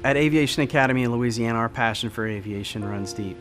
At Aviation Academy in Louisiana, our passion for aviation runs deep.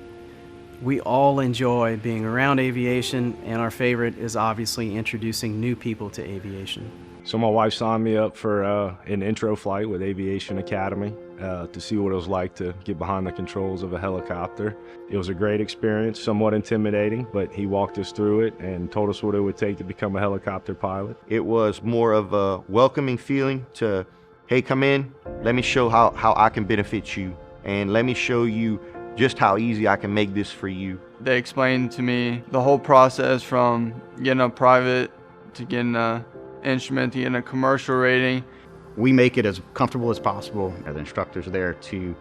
We all enjoy being around aviation, and our favorite is obviously introducing new people to aviation. So my wife signed me up for an intro flight with Aviation Academy to see what it was like to get behind the controls of a helicopter. It was a great experience, somewhat intimidating, but he walked us through it and told us what it would take to become a helicopter pilot. It was more of a welcoming feeling to, hey, come in, let me show how I can benefit you, and let me show you just how easy I can make this for you. They explained to me the whole process from getting a private to getting a instrument to getting a commercial rating. We make it as comfortable as possible. The instructors are there to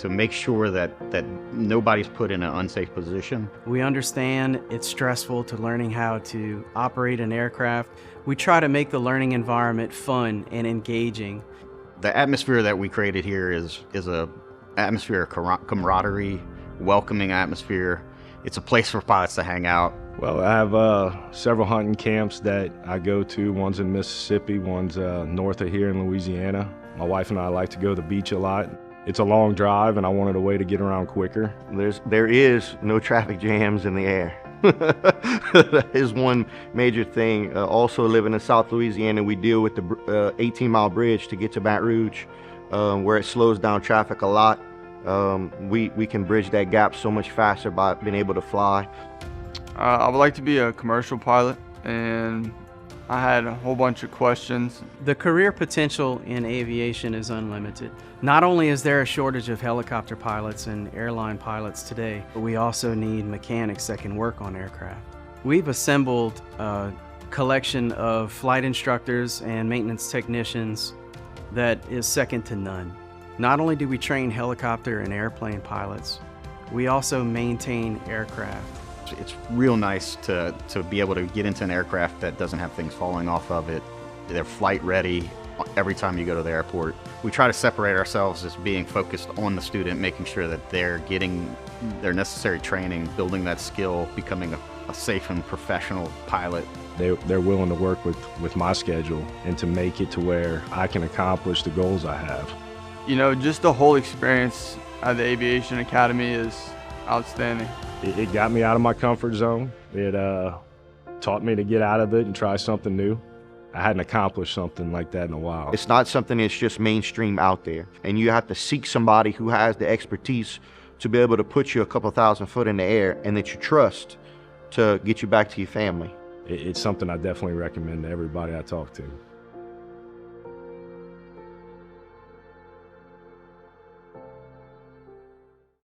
make sure that nobody's put in an unsafe position. We understand it's stressful to learning how to operate an aircraft. We try to make the learning environment fun and engaging. The atmosphere that we created here is a atmosphere of camaraderie, welcoming atmosphere. It's a place for pilots to hang out. Well, I have several hunting camps that I go to. One's in Mississippi, one's north of here in Louisiana. My wife and I like to go to the beach a lot. It's a long drive and I wanted a way to get around quicker. There is no traffic jams in the air. That is one major thing. Also living in South Louisiana, we deal with the 18-mile bridge to get to Baton Rouge, where it slows down traffic a lot. We can bridge that gap so much faster by being able to fly. I would like to be a commercial pilot, and I had a whole bunch of questions. The career potential in aviation is unlimited. Not only is there a shortage of helicopter pilots and airline pilots today, but we also need mechanics that can work on aircraft. We've assembled a collection of flight instructors and maintenance technicians that is second to none. Not only do we train helicopter and airplane pilots, we also maintain aircraft. It's real nice to be able to get into an aircraft that doesn't have things falling off of it. They're flight ready every time you go to the airport. We try to separate ourselves as being focused on the student, making sure that they're getting their necessary training, building that skill, becoming a safe and professional pilot. They're willing to work with my schedule and to make it to where I can accomplish the goals I have. You know, just the whole experience at the Aviation Academy is outstanding. It got me out of my comfort zone. It taught me to get out of it and try something new. I hadn't accomplished something like that in a while. It's not something that's just mainstream out there, and you have to seek somebody who has the expertise to be able to put you a couple thousand foot in the air and that you trust to get you back to your family. It's something I definitely recommend to everybody I talk to.